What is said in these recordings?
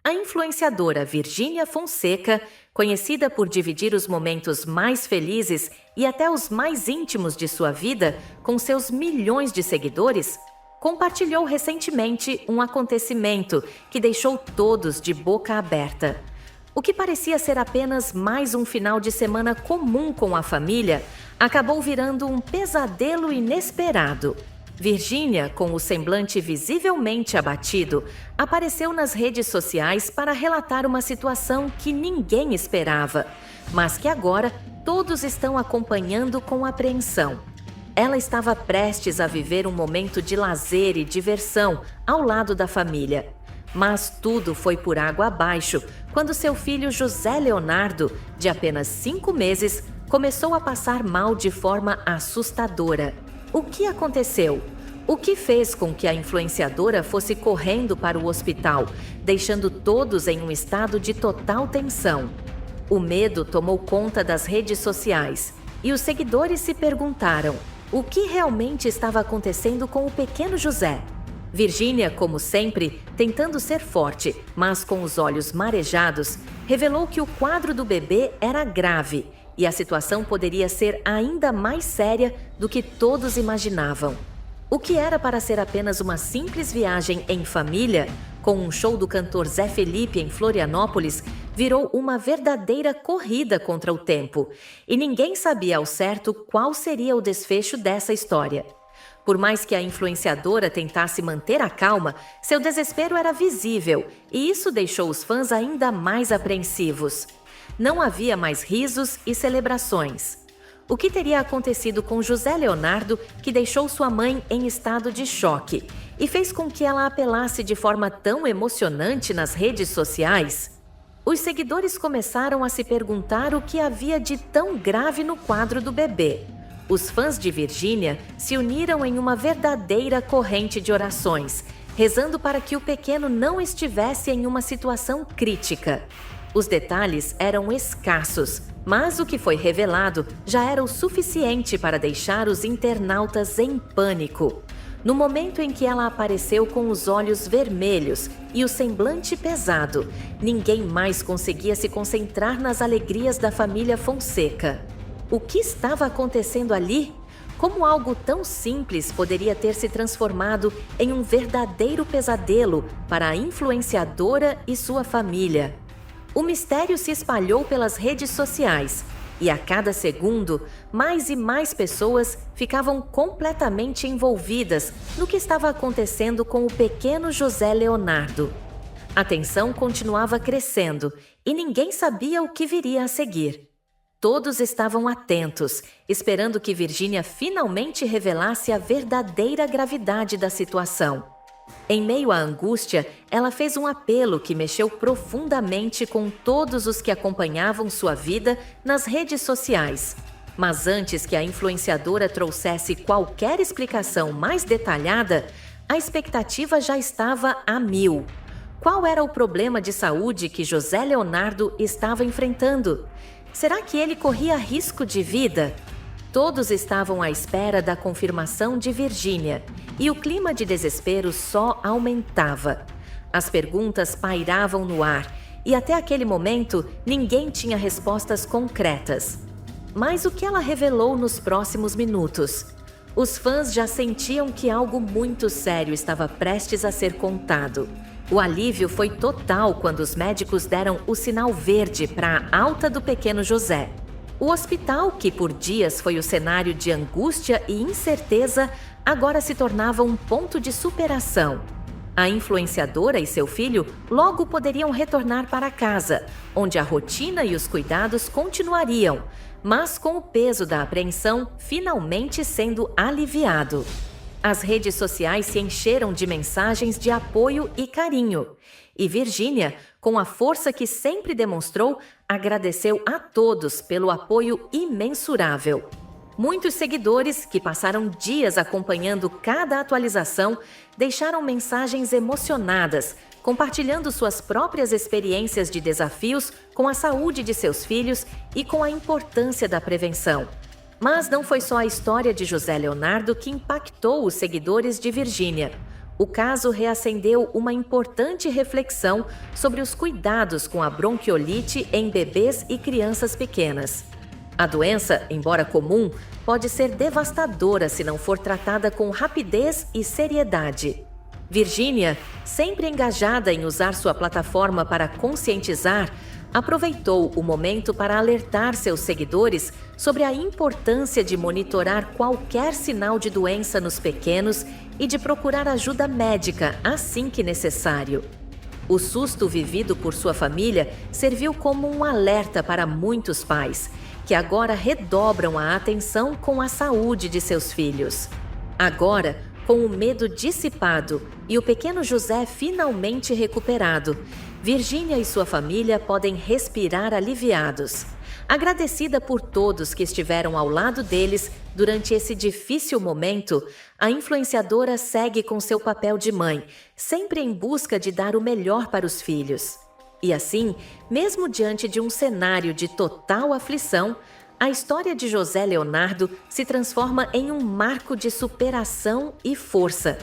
A influenciadora Virgínia Fonseca, conhecida por dividir os momentos mais felizes e até os mais íntimos de sua vida com seus milhões de seguidores, compartilhou recentemente um acontecimento que deixou todos de boca aberta. O que parecia ser apenas mais um final de semana comum com a família, acabou virando um pesadelo inesperado. Virgínia, com o semblante visivelmente abatido, apareceu nas redes sociais para relatar uma situação que ninguém esperava, mas que agora todos estão acompanhando com apreensão. Ela estava prestes a viver um momento de lazer e diversão ao lado da família. Mas tudo foi por água abaixo quando seu filho José Leonardo, de apenas 5 meses, começou a passar mal de forma assustadora. O que aconteceu? O que fez com que a influenciadora fosse correndo para o hospital, deixando todos em um estado de total tensão? O medo tomou conta das redes sociais e os seguidores se perguntaram o que realmente estava acontecendo com o pequeno José. Virgínia, como sempre, tentando ser forte, mas com os olhos marejados, revelou que o quadro do bebê era grave e a situação poderia ser ainda mais séria do que todos imaginavam. O que era para ser apenas uma simples viagem em família, com um show do cantor Zé Felipe em Florianópolis, virou uma verdadeira corrida contra o tempo, e ninguém sabia ao certo qual seria o desfecho dessa história. Por mais que a influenciadora tentasse manter a calma, seu desespero era visível, e isso deixou os fãs ainda mais apreensivos. Não havia mais risos e celebrações. O que teria acontecido com José Leonardo, que deixou sua mãe em estado de choque e fez com que ela apelasse de forma tão emocionante nas redes sociais? Os seguidores começaram a se perguntar o que havia de tão grave no quadro do bebê. Os fãs de Virgínia se uniram em uma verdadeira corrente de orações, rezando para que o pequeno não estivesse em uma situação crítica. Os detalhes eram escassos, mas o que foi revelado já era o suficiente para deixar os internautas em pânico. No momento em que ela apareceu com os olhos vermelhos e o semblante pesado, ninguém mais conseguia se concentrar nas alegrias da família Fonseca. O que estava acontecendo ali? Como algo tão simples poderia ter se transformado em um verdadeiro pesadelo para a influenciadora e sua família? O mistério se espalhou pelas redes sociais e a cada segundo, mais e mais pessoas ficavam completamente envolvidas no que estava acontecendo com o pequeno José Leonardo. A tensão continuava crescendo e ninguém sabia o que viria a seguir. Todos estavam atentos, esperando que Virgínia finalmente revelasse a verdadeira gravidade da situação. Em meio à angústia, ela fez um apelo que mexeu profundamente com todos os que acompanhavam sua vida nas redes sociais. Mas antes que a influenciadora trouxesse qualquer explicação mais detalhada, a expectativa já estava a 1000. Qual era o problema de saúde que José Leonardo estava enfrentando? Será que ele corria risco de vida? Todos estavam à espera da confirmação de Virgínia, e o clima de desespero só aumentava. As perguntas pairavam no ar, e até aquele momento ninguém tinha respostas concretas. Mas o que ela revelou nos próximos minutos? Os fãs já sentiam que algo muito sério estava prestes a ser contado. O alívio foi total quando os médicos deram o sinal verde para a alta do pequeno José. O hospital, que por dias foi o cenário de angústia e incerteza, agora se tornava um ponto de superação. A influenciadora e seu filho logo poderiam retornar para casa, onde a rotina e os cuidados continuariam, mas com o peso da apreensão finalmente sendo aliviado. As redes sociais se encheram de mensagens de apoio e carinho. E Virgínia, com a força que sempre demonstrou, agradeceu a todos pelo apoio imensurável. Muitos seguidores, que passaram dias acompanhando cada atualização, deixaram mensagens emocionadas, compartilhando suas próprias experiências de desafios com a saúde de seus filhos e com a importância da prevenção. Mas não foi só a história de José Leonardo que impactou os seguidores de Virgínia. O caso reacendeu uma importante reflexão sobre os cuidados com a bronquiolite em bebês e crianças pequenas. A doença, embora comum, pode ser devastadora se não for tratada com rapidez e seriedade. Virginia, sempre engajada em usar sua plataforma para conscientizar, aproveitou o momento para alertar seus seguidores sobre a importância de monitorar qualquer sinal de doença nos pequenos e de procurar ajuda médica assim que necessário. O susto vivido por sua família serviu como um alerta para muitos pais, que agora redobram a atenção com a saúde de seus filhos. Agora, com o medo dissipado e o pequeno José finalmente recuperado, Virginia e sua família podem respirar aliviados. Agradecida por todos que estiveram ao lado deles durante esse difícil momento, a influenciadora segue com seu papel de mãe, sempre em busca de dar o melhor para os filhos. E assim, mesmo diante de um cenário de total aflição, a história de José Leonardo se transforma em um marco de superação e força.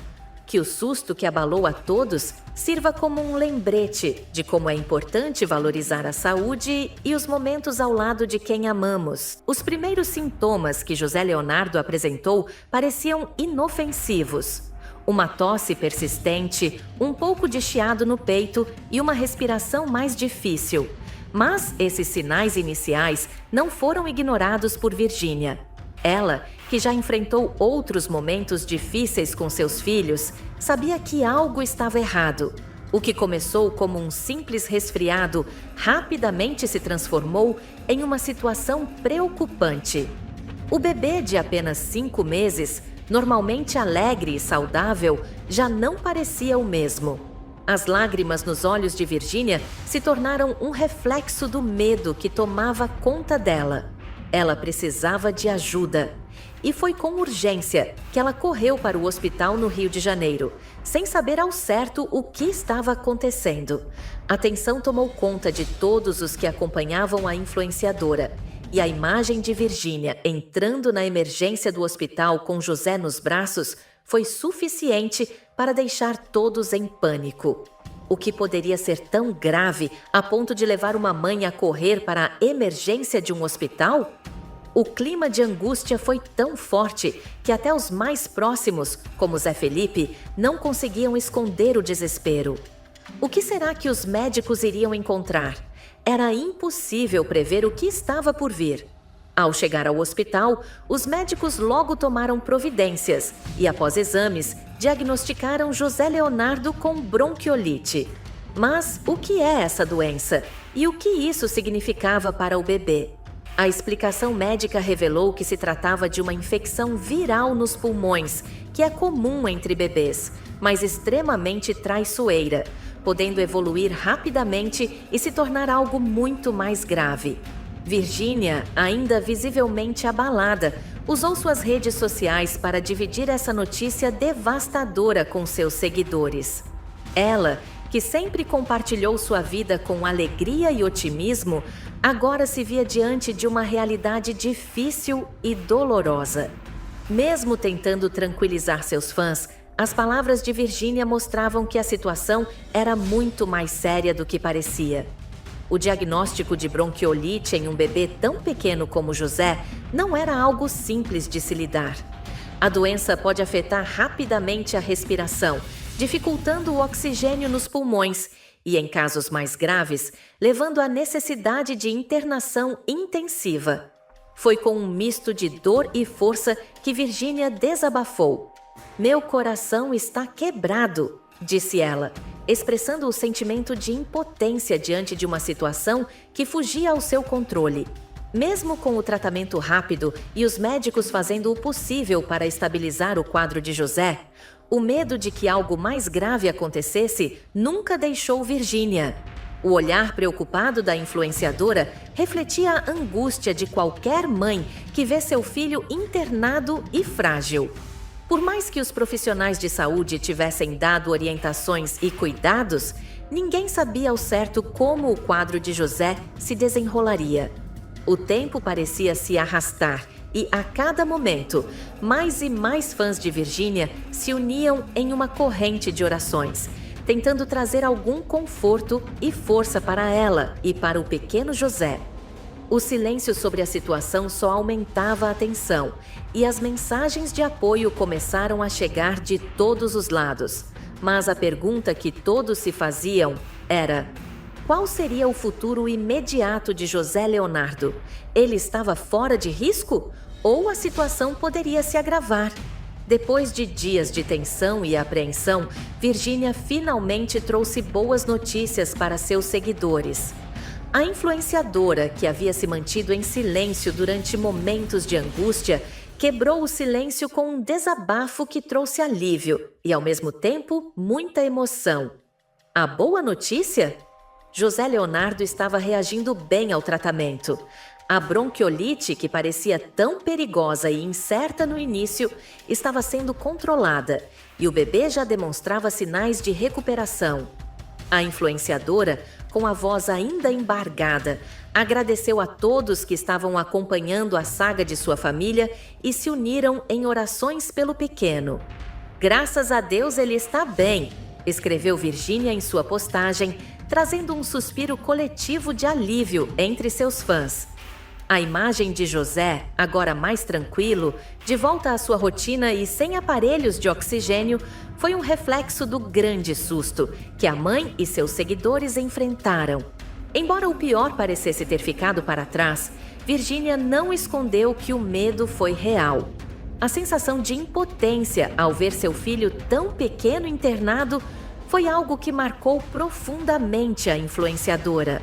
Que o susto que abalou a todos sirva como um lembrete de como é importante valorizar a saúde e os momentos ao lado de quem amamos. Os primeiros sintomas que José Leonardo apresentou pareciam inofensivos. Uma tosse persistente, um pouco de chiado no peito e uma respiração mais difícil. Mas esses sinais iniciais não foram ignorados por Virginia. Ela, que já enfrentou outros momentos difíceis com seus filhos, sabia que algo estava errado. O que começou como um simples resfriado rapidamente se transformou em uma situação preocupante. O bebê de apenas 5 meses, normalmente alegre e saudável, já não parecia o mesmo. As lágrimas nos olhos de Virginia se tornaram um reflexo do medo que tomava conta dela. Ela precisava de ajuda. E foi com urgência que ela correu para o hospital no Rio de Janeiro, sem saber ao certo o que estava acontecendo. A tensão tomou conta de todos os que acompanhavam a influenciadora. E a imagem de Virginia entrando na emergência do hospital com José nos braços foi suficiente para deixar todos em pânico. O que poderia ser tão grave a ponto de levar uma mãe a correr para a emergência de um hospital? O clima de angústia foi tão forte que até os mais próximos, como Zé Felipe, não conseguiam esconder o desespero. O que será que os médicos iriam encontrar? Era impossível prever o que estava por vir. Ao chegar ao hospital, os médicos logo tomaram providências e, após exames, diagnosticaram José Leonardo com bronquiolite. Mas o que é essa doença? E o que isso significava para o bebê? A explicação médica revelou que se tratava de uma infecção viral nos pulmões, que é comum entre bebês, mas extremamente traiçoeira, podendo evoluir rapidamente e se tornar algo muito mais grave. Virginia, ainda visivelmente abalada, usou suas redes sociais para dividir essa notícia devastadora com seus seguidores. Ela, que sempre compartilhou sua vida com alegria e otimismo, agora se via diante de uma realidade difícil e dolorosa. Mesmo tentando tranquilizar seus fãs, as palavras de Virginia mostravam que a situação era muito mais séria do que parecia. O diagnóstico de bronquiolite em um bebê tão pequeno como José não era algo simples de se lidar. A doença pode afetar rapidamente a respiração, dificultando o oxigênio nos pulmões e, em casos mais graves, levando à necessidade de internação intensiva. Foi com um misto de dor e força que Virginia desabafou. "Meu coração está quebrado", disse ela, expressando o sentimento de impotência diante de uma situação que fugia ao seu controle. Mesmo com o tratamento rápido e os médicos fazendo o possível para estabilizar o quadro de José, o medo de que algo mais grave acontecesse nunca deixou Virginia. O olhar preocupado da influenciadora refletia a angústia de qualquer mãe que vê seu filho internado e frágil. Por mais que os profissionais de saúde tivessem dado orientações e cuidados, ninguém sabia ao certo como o quadro de José se desenrolaria. O tempo parecia se arrastar E a cada momento, mais e mais fãs de Virgínia se uniam em uma corrente de orações, tentando trazer algum conforto e força para ela e para o pequeno José. O silêncio sobre a situação só aumentava a tensão, e as mensagens de apoio começaram a chegar de todos os lados. Mas a pergunta que todos se faziam era: qual seria o futuro imediato de José Leonardo? Ele estava fora de risco? Ou a situação poderia se agravar? Depois de dias de tensão e apreensão, Virgínia finalmente trouxe boas notícias para seus seguidores. A influenciadora, que havia se mantido em silêncio durante momentos de angústia, quebrou o silêncio com um desabafo que trouxe alívio e, ao mesmo tempo, muita emoção. A boa notícia? José Leonardo estava reagindo bem ao tratamento. A bronquiolite, que parecia tão perigosa e incerta no início, estava sendo controlada e o bebê já demonstrava sinais de recuperação. A influenciadora, com a voz ainda embargada, agradeceu a todos que estavam acompanhando a saga de sua família e se uniram em orações pelo pequeno. "Graças a Deus ele está bem", escreveu Virgínia em sua postagem, trazendo um suspiro coletivo de alívio entre seus fãs. A imagem de José, agora mais tranquilo, de volta à sua rotina e sem aparelhos de oxigênio, foi um reflexo do grande susto que a mãe e seus seguidores enfrentaram. Embora o pior parecesse ter ficado para trás, Virgínia não escondeu que o medo foi real. A sensação de impotência ao ver seu filho tão pequeno internado foi algo que marcou profundamente a influenciadora.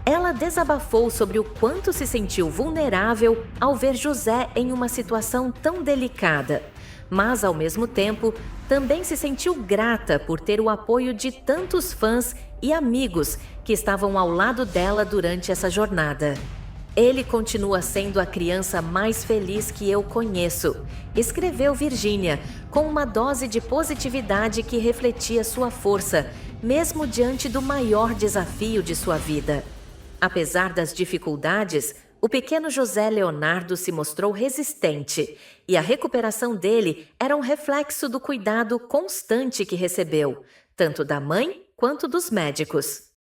Ela desabafou sobre o quanto se sentiu vulnerável ao ver José em uma situação tão delicada, mas, ao mesmo tempo, também se sentiu grata por ter o apoio de tantos fãs e amigos que estavam ao lado dela durante essa jornada. "Ele continua sendo a criança mais feliz que eu conheço", escreveu Virgínia, com uma dose de positividade que refletia sua força, mesmo diante do maior desafio de sua vida. Apesar das dificuldades, o pequeno José Leonardo se mostrou resistente e a recuperação dele era um reflexo do cuidado constante que recebeu, tanto da mãe quanto dos médicos.